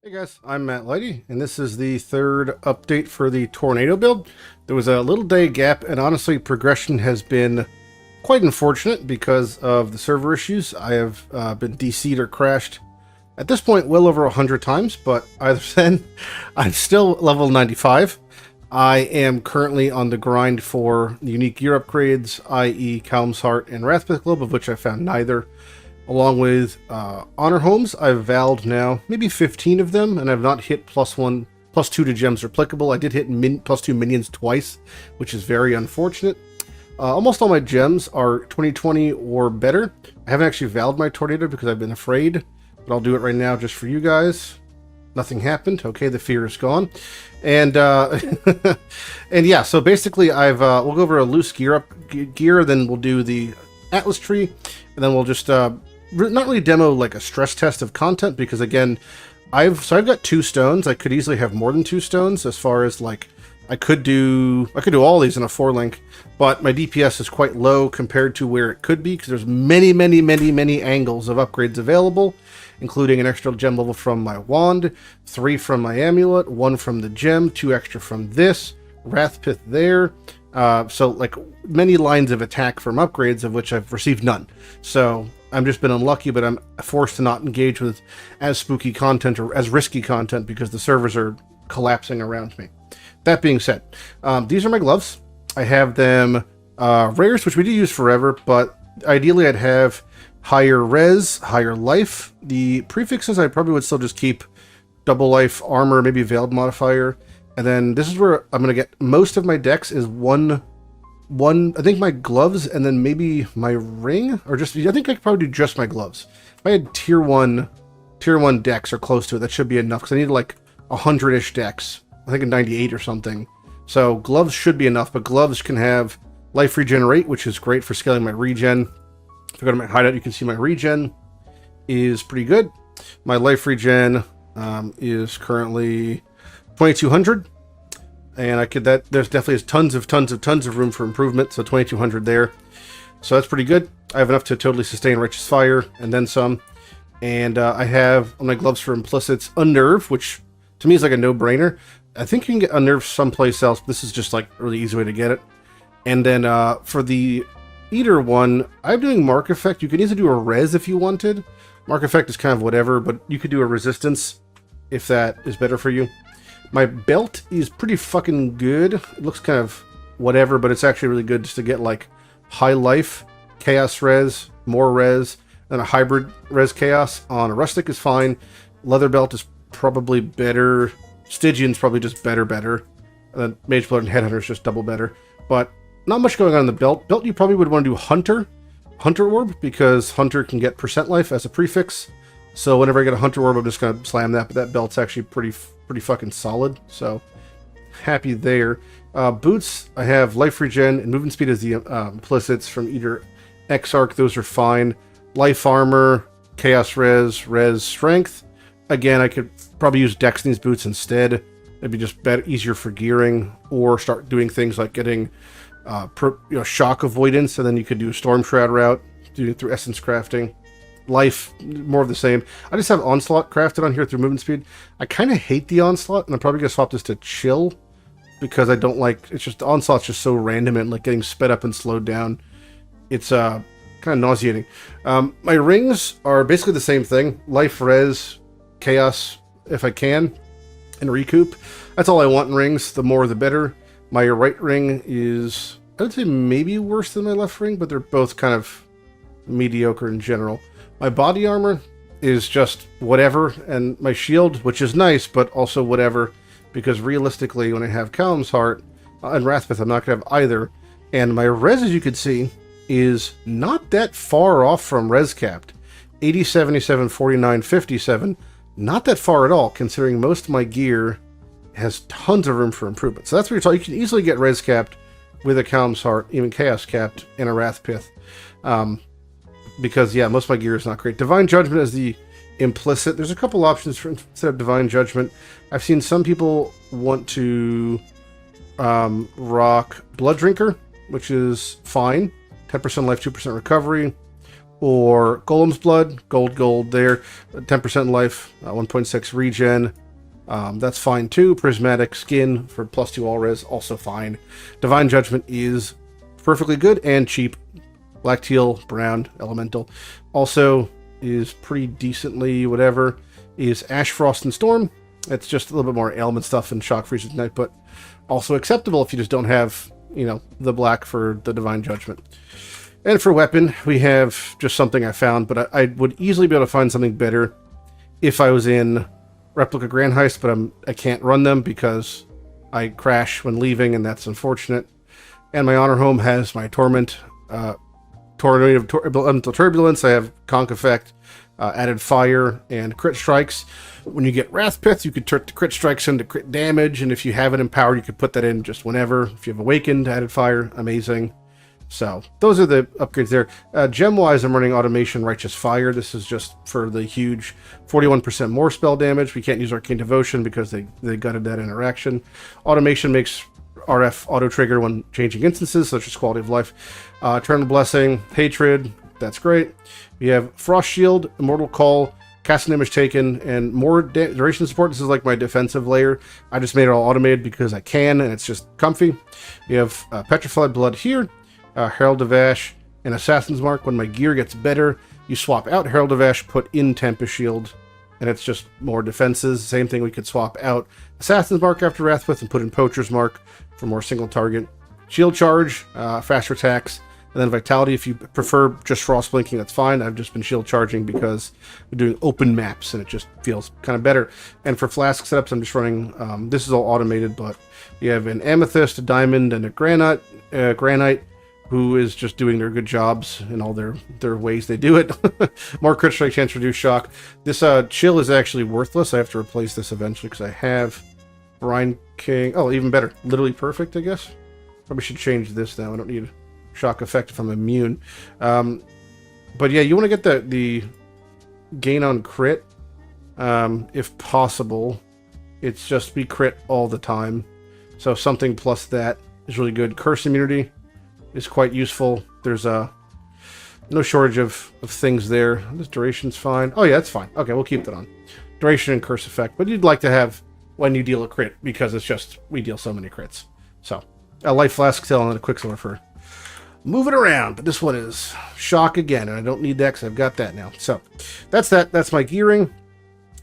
Hey guys, I'm Matt Lighty, and this is the third update for the Tornado build. There was a little day gap, and honestly, progression has been quite unfortunate because of the server issues. I have been DC'd or crashed at this point well over 100 times, but either then, I'm still level 95. I am currently on the grind for the unique gear upgrades, i.e. Calm's Heart and Wrathpith Globe, of which I found neither. Along with honor homes, I've vowed now maybe 15 of them, and I've not hit +1, +2 to gems applicable. I did hit +2 minions twice, which is very unfortunate. Almost all my gems are 2020 or better. I haven't actually vowed my tornado because I've been afraid, but I'll do it right now just for you guys. Nothing happened. Okay, the fear is gone. And and yeah, so basically we'll go over a loose gear, then we'll do the Atlas tree, and then we'll just not really demo like a stress test of content, because again, I've got 2 stones. I could easily have more than 2 stones, as far as like I could do all these in a 4-link, but my DPS is quite low compared to where it could be, because there's many angles of upgrades available, including an extra gem level from my wand, 3 from my amulet, 1 from the gem, 2 extra from this, Wrathpith there. So like many lines of attack from upgrades, of which I've received none. So I've just been unlucky, but I'm forced to not engage with as spooky content or as risky content because the servers are collapsing around me. That being said, these are my gloves. I have them rares, which we do use forever, but ideally I'd have higher res, higher life. The prefixes I probably would still just keep double life, armor, maybe veiled modifier. And then this is where I'm going to get most of my decks is one, I think my gloves, and then maybe my ring, or just, I think I could probably do just my gloves. If I had tier 1 decks or close to it, that should be enough, because I need like 100-ish decks. I think a 98 or something. So gloves should be enough, but gloves can have life regenerate, which is great for scaling my regen. If I go to my hideout, you can see my regen is pretty good. My life regen is currently 2200, and there's definitely tons of room for improvement, so 2200 there, so that's pretty good. I have enough to totally sustain Righteous Fire and then some, and I have on my gloves for implicits Unnerve, which to me is like a no-brainer. I think you can get Unnerve someplace else, but this is just like a really easy way to get it. And then for the Eater one, I'm doing Mark Effect. You can easily do a res if you wanted. Mark Effect is kind of whatever, but you could do a resistance if that is better for you. My belt is pretty fucking good. It looks kind of whatever, but it's actually really good just to get like high life, chaos res, more res, and a hybrid res chaos on a rustic is fine. Leather belt is probably better. Stygian's probably just better. And then Mage Blood and Headhunter is just double better. But not much going on in the belt. Belt you probably would want to do Hunter Orb, because Hunter can get percent life as a prefix. So whenever I get a Hunter Orb, I'm just going to slam that, but that belt's actually pretty fucking solid, so happy there. Boots, I have life regen and movement speed as the implicits from either Exarch, those are fine. Life armor, chaos res strength. Again, I could probably use Dex in these boots instead. It'd be just better, easier for gearing, or start doing things like getting shock avoidance, and then you could do a Storm Shroud route, do it through essence crafting. Life, more of the same. I just have Onslaught crafted on here through movement speed. I kind of hate the Onslaught, and I'm probably going to swap this to Chill, because I don't like, it's just, Onslaught's just so random and like getting sped up and slowed down. It's kind of nauseating. My rings are basically the same thing. Life, res, chaos, if I can, and recoup. That's all I want in rings. The more the better. My right ring is, I would say maybe worse than my left ring, but they're both kind of mediocre in general. My body armor is just whatever, and my shield, which is nice, but also whatever, because realistically, when I have Calm's Heart and Wrathpith, I'm not going to have either. And my res, as you can see, is not that far off from res capped. 80, 77, 49, 57. Not that far at all, considering most of my gear has tons of room for improvement. So that's what you're talking. You can easily get res capped with a Calm's Heart, even chaos capped, and a Wrathpith. Because, yeah, most of my gear is not great. Divine Judgment is the implicit. There's a couple options for instead of Divine Judgment. I've seen some people want to rock Blood Drinker, which is fine. 10% life, 2% recovery. or Golem's Blood, gold there, 10% life, 1.6 regen. That's fine too. Prismatic Skin for +2 all res, also fine. Divine Judgment is perfectly good and cheap. Black, teal, brown, elemental. Also is pretty decently whatever. Is Ash, Frost, and Storm. It's just a little bit more ailment stuff and Shock, Freeze, Ignite, but also acceptable if you just don't have, you know, the black for the Divine Judgment. And for weapon, we have just something I found, but I would easily be able to find something better if I was in Replica Grand Heist, but I can't run them because I crash when leaving, and that's unfortunate. And my Honor Home has my Torment, Tornado of Elemental Turbulence. I have Conk Effect, added Fire, and Crit Strikes. When you get Wrath Pith, you could turn the Crit Strikes into crit damage, and if you have it empowered, you could put that in just whenever. If you have Awakened, added Fire, amazing. So those are the upgrades there. Gem-wise, I'm running Automation, Righteous Fire. This is just for the huge 41% more spell damage. We can't use Arcane Devotion because they gutted that interaction. Automation makes RF auto-trigger when changing instances, such as Quality of Life. Eternal Blessing, Hatred, that's great. We have Frost Shield, Immortal Call, Casting Damage Taken, and more duration support. This is like my defensive layer. I just made it all automated because I can, and it's just comfy. We have Petrified Blood here. Herald of Ash, and Assassin's Mark. When my gear gets better, you swap out Herald of Ash, put in Tempest Shield, and it's just more defenses. Same thing, we could swap out Assassin's Mark after Wrathwith and put in Poacher's Mark for more single target. Shield Charge, faster attacks, and then Vitality. If you prefer just Frost Blinking, that's fine. I've just been shield charging because we're doing open maps, and it just feels kind of better. And for Flask setups, I'm just running, this is all automated, but you have an Amethyst, a Diamond, and a Granite, who is just doing their good jobs in all their ways they do it. More crit strike chance, reduce shock. This chill is actually worthless. I have to replace this eventually because I have Brine King. Oh, even better. Literally perfect, I guess. Probably should change this now. I don't need shock effect if I'm immune. But yeah, you want to get the gain on crit. If possible. It's just be crit all the time. So something plus that is really good. Curse immunity is quite useful. There's no shortage of things there. This duration's fine. Oh yeah, that's fine. Okay, we'll keep that on. Duration and curse effect. But you'd like to have when you deal a crit, because it's just, we deal so many crits. So, a Life Flask Tail and a Quicksilver for moving around. But this one is shock again, and I don't need that because I've got that now. So, that's that. That's my gearing.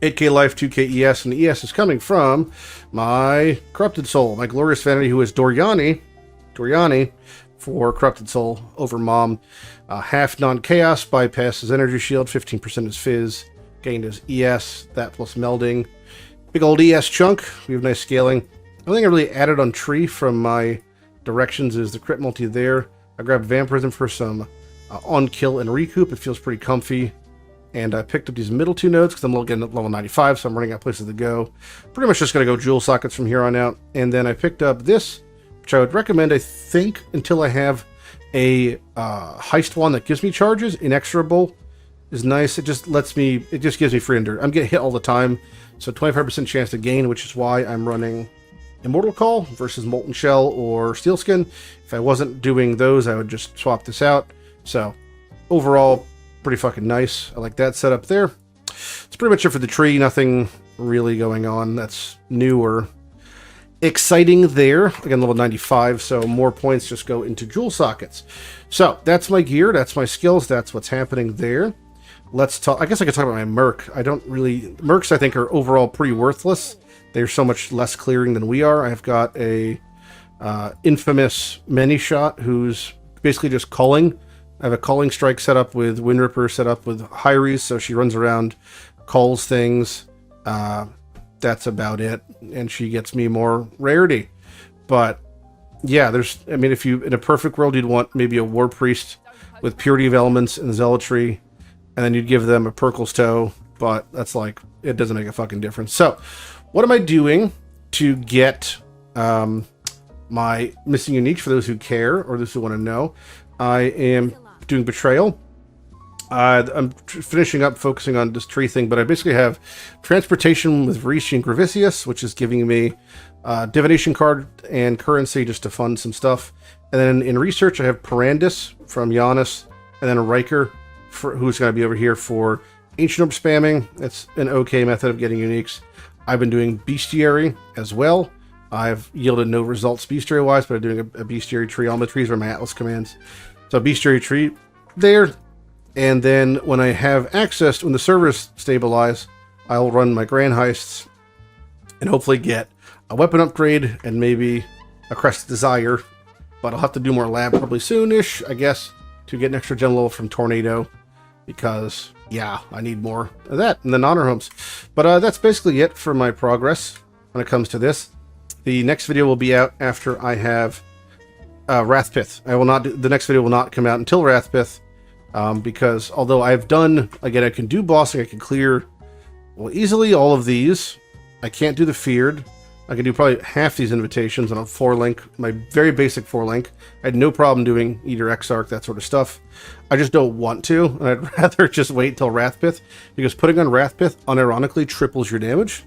8k life, 2k ES, and the ES is coming from my Corrupted Soul, my Glorious Vanity, who is Doriani, for Corrupted Soul over Mom. Half non-chaos, bypasses energy shield, 15% is fizz, gained is ES, that plus melding. Big old ES chunk, we have nice scaling. The only thing I really added on tree from my directions is the crit multi there. I grabbed Vampirism for some on-kill and recoup, it feels pretty comfy. And I picked up these middle two nodes because I'm getting at level 95, so I'm running out of places to go. Pretty much just going to go jewel sockets from here on out. And then I picked up this, which I would recommend, I think, until I have a heist wand that gives me charges. Inexorable is nice. It just gives me free endure. I'm getting hit all the time, so 25% chance to gain, which is why I'm running Immortal Call versus Molten Shell or Steelskin. If I wasn't doing those, I would just swap this out. So, overall, pretty fucking nice. I like that setup there. It's pretty much it for the tree. Nothing really going on that's new or exciting there. Again, level 95, so more points just go into jewel sockets. So that's my gear, that's my skills, that's what's happening there. Let's talk. I guess I could talk about my Merc. I don't really... Mercs, I think, are overall pretty worthless. They're so much less clearing than we are. I've got a infamous Many-Shot who's basically just culling. I have a Culling Strike set up with Wind Ripper set up with Hyries, so she runs around, culls things. That's about it, and she gets me more rarity. But yeah, I mean, if you, in a perfect world, you'd want maybe a War Priest with Purity of Elements and Zealotry, and then you'd give them a Perkle's Toe, but that's like, it doesn't make a fucking difference. So, what am I doing to get my missing uniques for those who care, or those who want to know? I am doing Betrayal. I'm finishing up focusing on this tree thing, but I basically have Transportation with Rishi and Gravicius, which is giving me Divination card and currency just to fund some stuff. And then in research, I have Perandus from Giannis, and then a Riker who's going to be over here for Ancient Orb spamming. It's an okay method of getting uniques. I've been doing Bestiary as well. I've yielded no results bestiary-wise, but I'm doing a bestiary tree. All my trees are my Atlas commands. So bestiary tree there. And then when I have access, when the servers stabilize, I'll run my grand heists and hopefully get a weapon upgrade and maybe a Crest Desire. But I'll have to do more lab probably soonish, I guess, to get an extra gen level from Tornado. Because, yeah, I need more of that. And then honor homes. But that's basically it for my progress when it comes to this. The next video will be out after I have Wrathpith. The next video will not come out until Wrathpith. Because although I've done, again, I can do bossing, I can clear, well, easily all of these. I can't do the feared. I can do probably half these invitations on a 4-link, my very basic 4-link. I had no problem doing Eater, Exarch, that sort of stuff. I just don't want to, and I'd rather just wait till Wrathpith, because putting on Wrathpith unironically triples your damage.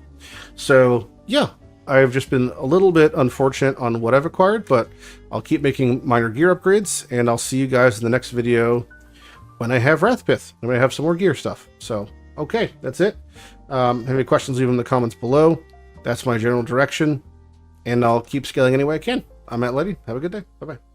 So, yeah, I've just been a little bit unfortunate on what I've acquired, but I'll keep making minor gear upgrades, and I'll see you guys in the next video when I have Wrathpith, and when I have some more gear stuff. So, okay, that's it. Have any questions, leave them in the comments below. That's my general direction, and I'll keep scaling any way I can. I'm Mathew Lighty. Have a good day. Bye-bye.